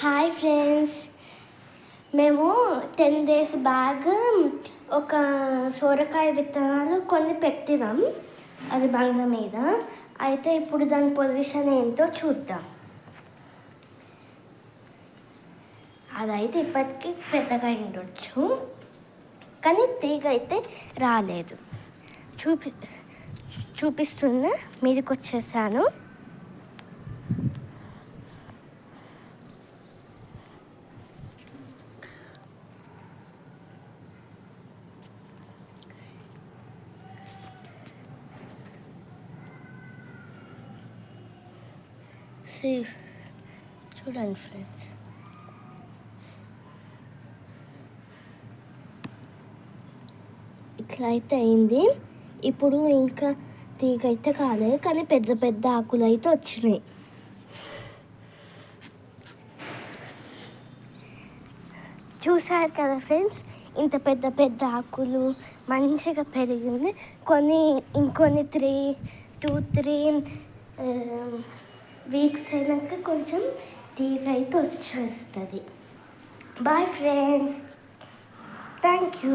Hi friends, మేము 10 days back ఒక సోరకాయ విత్తనాలు కొన్ని పెట్టినాం. అది బంగ్లా మీద. అయితే ఇప్పుడు దాని పొజిషన్ ఏంటో చూద్దాం. అదైతే ఇప్పటికీ పెద్దగా ఉండొచ్చు, కానీ తీగ అయితే రాలేదు. చూపిస్తున్నా, మీదకి వచ్చేసాను. చూడండి ఫ్రెండ్స్, ఇట్లా అయితే అయింది. ఇప్పుడు ఇంకా తీగ అయితే కాలేదు, కానీ పెద్ద పెద్ద ఆకులు అయితే వచ్చినాయి. చూసారు కదా ఫ్రెండ్స్, ఇంత పెద్ద పెద్ద ఆకులు మంచిగా పెరిగింది. ఇంకొన్ని 3 వీక్స్ అయినాక కొంచెం తీగ అయితే వచ్చేస్తుంది. Bye friends, thank you.